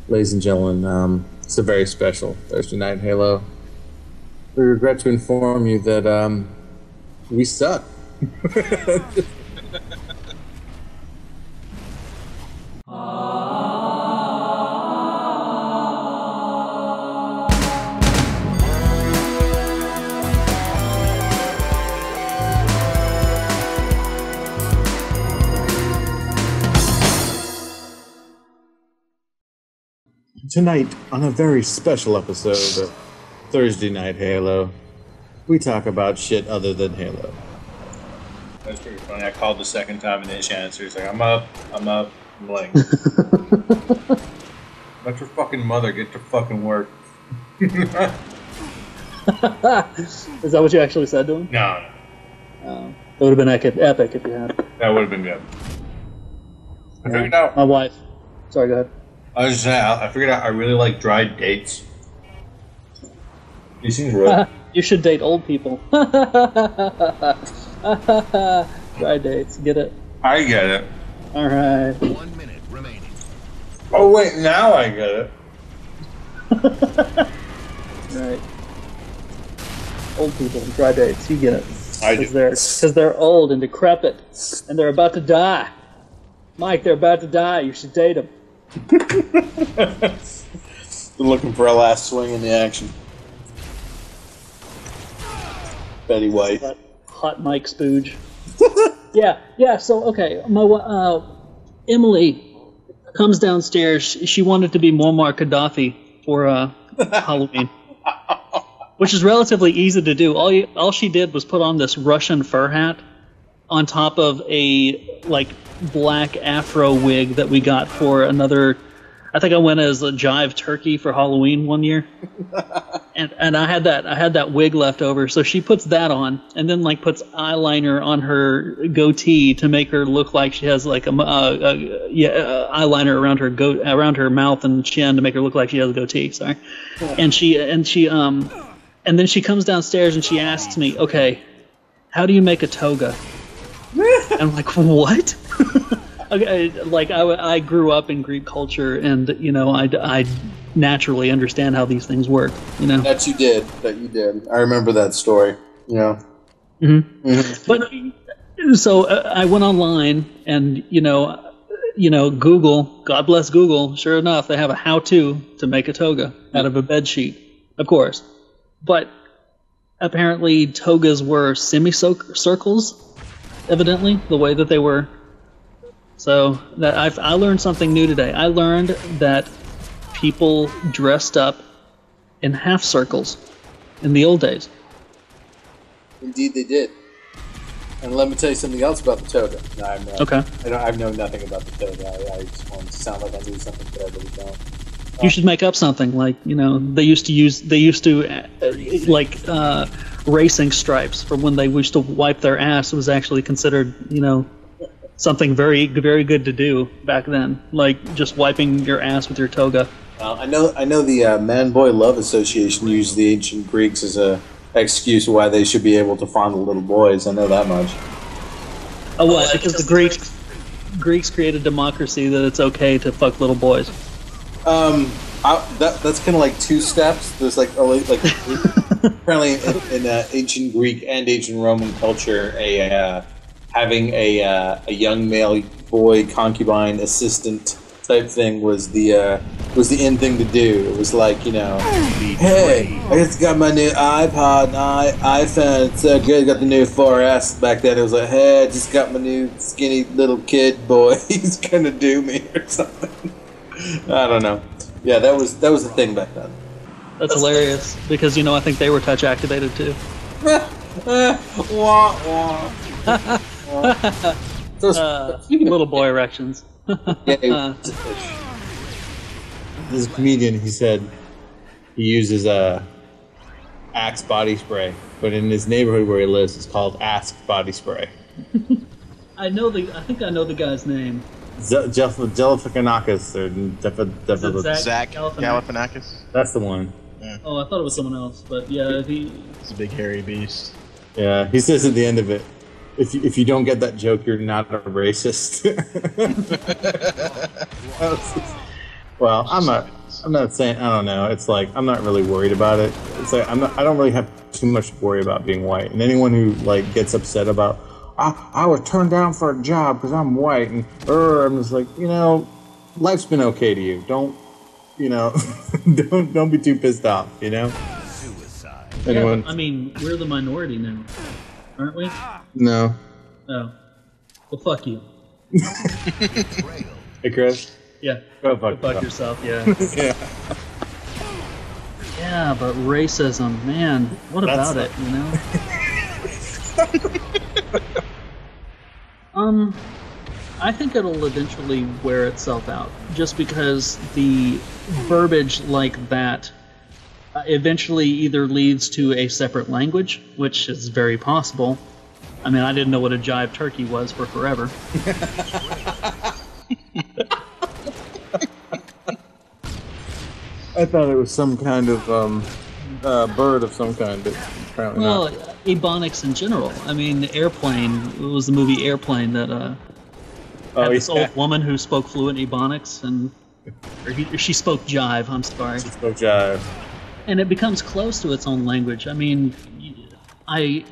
ladies and gentlemen, it's a very special Thursday night Halo. We regret to inform you that we suck. Tonight, on a very special episode of Thursday Night Halo, we talk about shit other than Halo. That's pretty funny. I called the second time and then she answered. It's like, I'm up. I'm like, let your fucking mother get to fucking work. Is that what you actually said to him? No. It would have been epic if you had. That would have been good. I figured out. My wife. Sorry, go ahead. I was just saying, I figured out I really like dried dates. He seems really... You should date old people. Dry dates, get it? I get it. Alright. 1 minute remaining. Oh wait, now I get it. Right. Old people, dry dates, you get it. I do. Because they're old and decrepit, and they're about to die. Mike, they're about to die, you should date them. They're looking for a last swing in the action. Betty White. Hot Mike Spooge. Yeah, so, okay, Emily comes downstairs. She wanted to be Muammar Gaddafi for Halloween. Which is relatively easy to do. All she did was put on this Russian fur hat on top of a, black afro wig that we got for another... I think I went as a jive turkey for Halloween one year. and I had that wig left over, so she puts that on and then puts eyeliner on her goatee to make her look like she has eyeliner around her mouth and chin to make her look like she has a goatee. Sorry. Yeah. And then she comes downstairs and she asks me, "Okay, how do you make a toga?" And I'm like, "What?" Okay, I grew up in Greek culture, and I naturally understand how these things work. That you did. I remember that story. Yeah. Mm-hmm. Mm-hmm. But so I went online, and Google. God bless Google. Sure enough, they have a how-to to make a toga out of a bed sheet, of course. But apparently, togas were semicircles. Evidently, the way that they were. So I learned something new today. I learned that people dressed up in half circles in the old days. Indeed, they did. And let me tell you something else about the toga. Okay. I know nothing about the toga. I just want to sound like I knew something, but I really don't. You should make up something they used to racing stripes from when they used to wipe their ass. It was actually considered something very, very good to do back then, like just wiping your ass with your toga. I know the Man-Boy Love Association used the ancient Greeks as a excuse why they should be able to fondle little boys. I know that much. Oh, what? Because the Greeks created democracy that it's okay to fuck little boys. That's kind of like two steps. There's apparently in ancient Greek and ancient Roman culture, having a young male boy concubine assistant type thing was the in thing to do. It was like, hey, I just got my new iPod and iPhone. It's so good. Got the new 4S. Back then it was like, hey, I just got my new skinny little kid boy. He's gonna do me or something. I don't know. Yeah, that was the thing back then. That's hilarious because I think they were touch activated too. Wah, wah. Little boy erections. Yeah, this comedian, he said he uses Axe body spray, but in his neighborhood where he lives, it's called Ask body spray. I think I know the guy's name. Galifianakis or Zach Galifianakis. That's the one. Yeah. Oh, I thought it was someone else, but yeah, It's a big hairy beast. Yeah, he says at the end of it, if you don't get that joke, you're not a racist. Well, I'm not saying I don't know. It's like I'm not really worried about it. It's like I don't really have too much to worry about being white. And anyone who like gets upset about I was turned down for a job because I'm white, and I'm just like, life's been okay to you. Don't don't be too pissed off. Suicide. Anyone? Yeah, I mean, we're the minority now, aren't we? No. Oh. Well, fuck you. Hey, Chris. Yeah. Go fuck yourself. Yeah. Yeah. Yeah, but racism, man. What about it? I think it'll eventually wear itself out, just because the verbiage like that eventually either leads to a separate language, which is very possible. I mean, I didn't know what a jive turkey was for forever. I thought it was some kind of bird of some kind, but apparently not. Well, ebonics in general. I mean, Airplane, it was the movie Airplane that had this old woman who spoke fluent ebonics, or she spoke jive, I'm sorry. She spoke jive. And it becomes close to its own language. I mean, I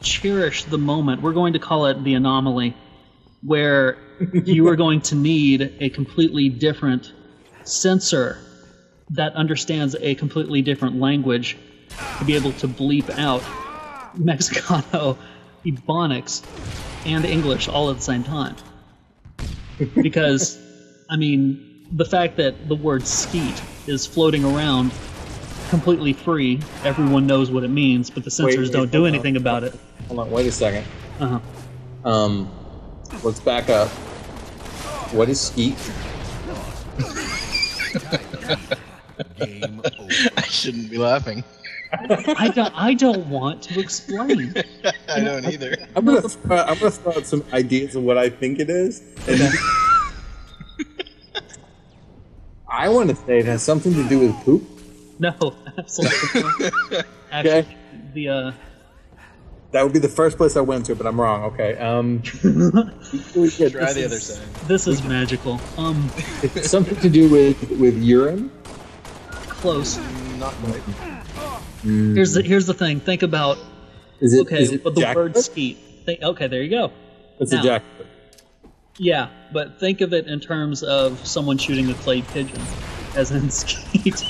cherish the moment, we're going to call it the anomaly, where you are going to need a completely different censor that understands a completely different language to be able to bleep out Mexicano, ebonics, and English all at the same time. Because, I mean, the fact that the word skeet is floating around completely free, everyone knows what it means, but the censors don't do anything about it. Hold on, wait a second. Uh-huh. Let's back up. What is skeet? Game over. I shouldn't be laughing. I don't want to explain. I don't either. I'm gonna throw out some ideas of what I think it is. And I want to say it has something to do with poop. No, absolutely not. Actually, Okay. That would be the first place I went to, but I'm wrong. Okay. Try the other side. This is magical. It's something to do with urine. Close. Not quite. Here's the thing. Think about. Is it but the word skeet. Okay, there you go. It's a jacket. Yeah, but think of it in terms of someone shooting a clay pigeon, as in skeet.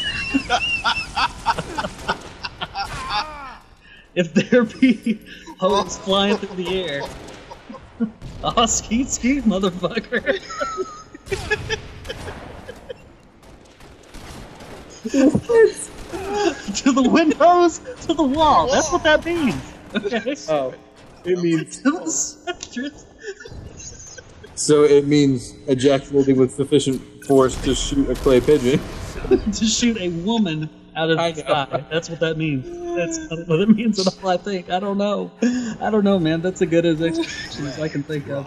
If there be hose flying through the air, oh, skeet, motherfucker. To the windows, to the wall. That's what that means. Okay. Oh, it means to the center. So it means ejaculating with sufficient force to shoot a clay pigeon. To shoot a woman out of the sky. That's what that means. That's what it means at all, I think. I don't know. Man. That's as good as explanation as I can think of.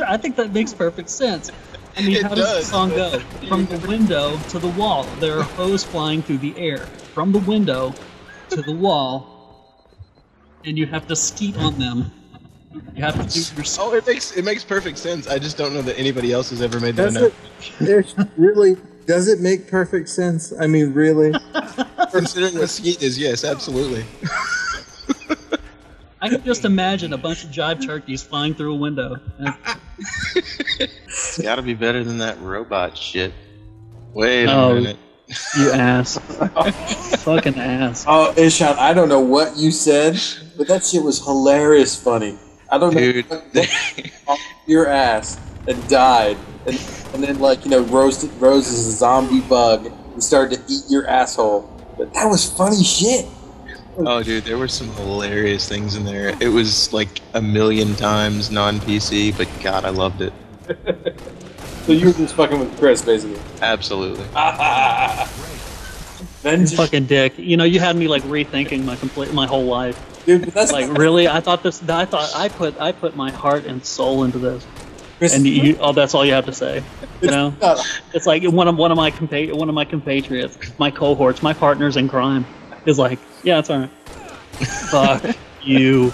I think that makes perfect sense. I mean, how does the song go? From the window to the wall. There are hose flying through the air. From the window to the wall. And you have to skeet on them. You have to do your... Oh, it makes perfect sense. I just don't know that anybody else has ever made that Really? Does it make perfect sense? I mean, really? Considering what skeet is, yes, absolutely. I can just imagine a bunch of jive turkeys flying through a window. It's gotta be better than that robot shit. Wait a minute. You ass. Fucking ass. Oh, Ishan, I don't know what you said, but that shit was hilarious funny. I don't know what your ass and died, and then rose as a zombie bug and started to eat your asshole. But that was funny shit. Oh, dude, there were some hilarious things in there. It was like a million times non-PC, but God, I loved it. So you were just fucking with Chris, basically. Absolutely. You fucking dick. You had me rethinking my whole life. Dude, but that's really? I thought I put my heart and soul into this. And that's all you have to say. It's like one of my compatriots, my cohorts, my partners in crime is like, yeah, it's alright. Fuck you.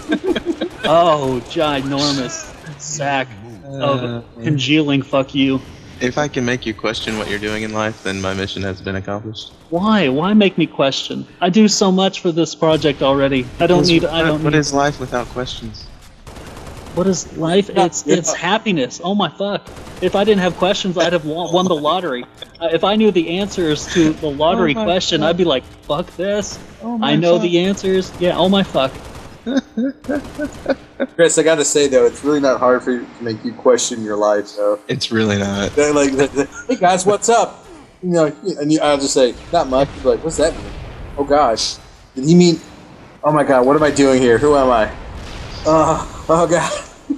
Oh, ginormous sack of congealing fuck you. If I can make you question what you're doing in life, then my mission has been accomplished. Why? Why make me question? I do so much for this project already. I don't need. What is life without questions? What is life? It's happiness. Oh my fuck! If I didn't have questions, I'd have won the lottery. If I knew the answers to the lottery question, I'd be like, "Fuck this! I know the answers." Yeah. Oh my fuck. Chris, I gotta say though, it's really not hard for you to make you question your life. Though It's really not. they're like, hey guys, what's up? You know, and I'll just say, not much. You'd be like, what's that mean? Oh gosh, did he mean? Oh my god, what am I doing here? Who am I? Oh god.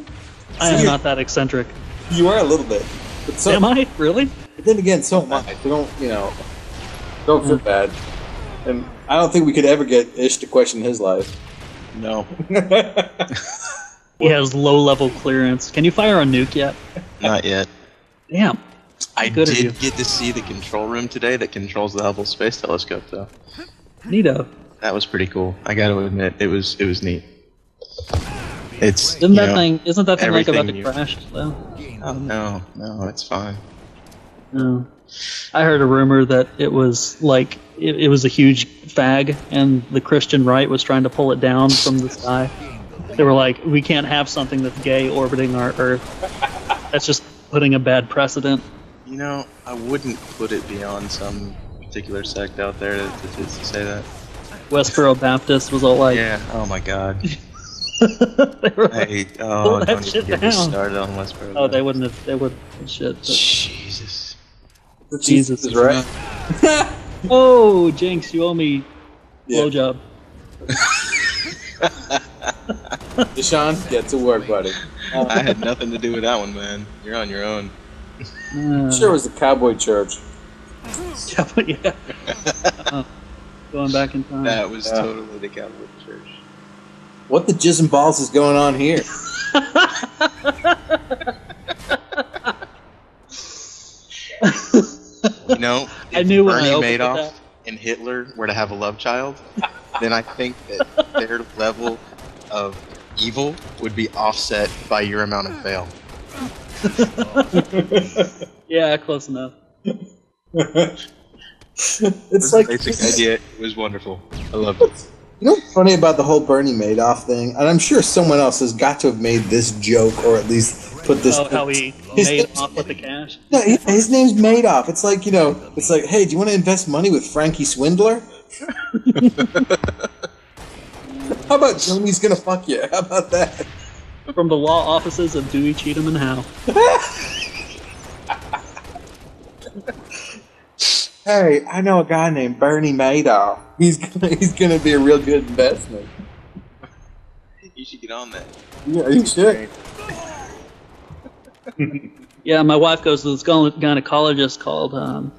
I am not that eccentric. You are a little bit. But so, Am I really? But then again, so am I. So don't don't feel bad. And I don't think we could ever get Ish to question his life. No. He has low-level clearance. Can you fire a nuke yet? Not yet. Damn. I Good of you. did get to see the control room today that controls the Hubble Space Telescope, though. Neato. That was pretty cool. I got to admit, it was neat. It's Isn't that thing like everything about to you- crash though? Oh no, it's fine. No. I heard a rumor that it was like it was a huge fag, and the Christian right was trying to pull it down from the sky. They were like, "We can't have something that's gay orbiting our Earth. That's just putting a bad precedent." You know, I wouldn't put it beyond some particular sect out there to say that. Westboro Baptist was all like, Yeah. Oh my God. they were like, Hey, pull that don't shit even get me down. started on Westboro. "Oh, they wouldn't have shit." But Jesus. Jesus is right. oh, Jinx, you owe me blowjob. Deshaun, get to work, buddy. I had nothing to do with that one, man. You're on your own. Sure, it was the cowboy church. Yeah, but yeah. Going back in time. That was totally the Catholic Church. What the jizz and balls is going on here? You know, I if knew when I Bernie opened Madoff that. and Hitler were to have a love child, then I think that their level of evil would be offset by your amount of fail. Yeah, close enough. It's like Basic idea was wonderful. I loved it. You know what's funny about the whole Bernie Madoff thing? And I'm sure someone else has got to have made this joke or at least put this. Oh, how he His made name's- off with the cash. No, his name's Madoff. It's like, it's like, hey, do you want to invest money with Frankie Swindler? How about Joni's gonna fuck you? How about that? From the law offices of Dewey, Cheatham, and Howe. Hey, I know a guy named Bernie Madoff. He's gonna be a real good investment. You should get on that. Yeah, you should. Yeah, my wife goes to this gynecologist called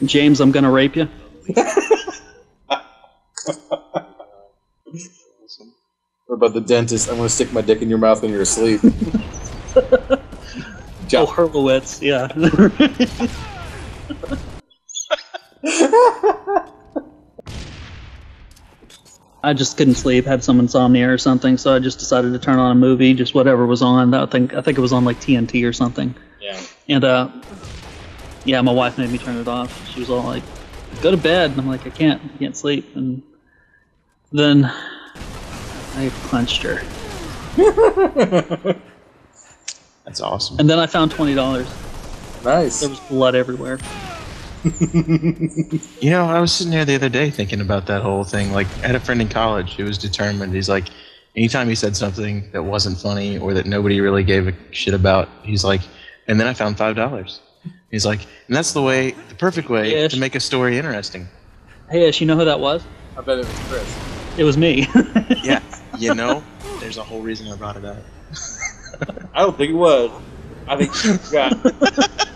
James, I'm gonna rape you. What about the dentist? I'm gonna stick my dick in your mouth when you're asleep. Oh, Hurlowitz, yeah. I just couldn't sleep, had some insomnia or something, so I just decided to turn on a movie, just whatever was on. I think it was on like TNT or something. Yeah. And yeah, my wife made me turn it off. She was all like, "Go to bed," and I'm like, I can't sleep. And then I punched her, That's awesome. and then I found $20. Nice. There was blood everywhere. You know, I was sitting there the other day thinking about that whole thing. Like, I had a friend in college who was determined. He's like, anytime he said something that wasn't funny or that nobody really gave a shit about, he's like, and then I found $5. He's like, and that's the perfect way Ish. to make a story interesting. Hey, Ish, you know who that was? I bet it was Chris. It was me. Yeah, you know, there's a whole reason I brought it up. I don't think it was. I think you got.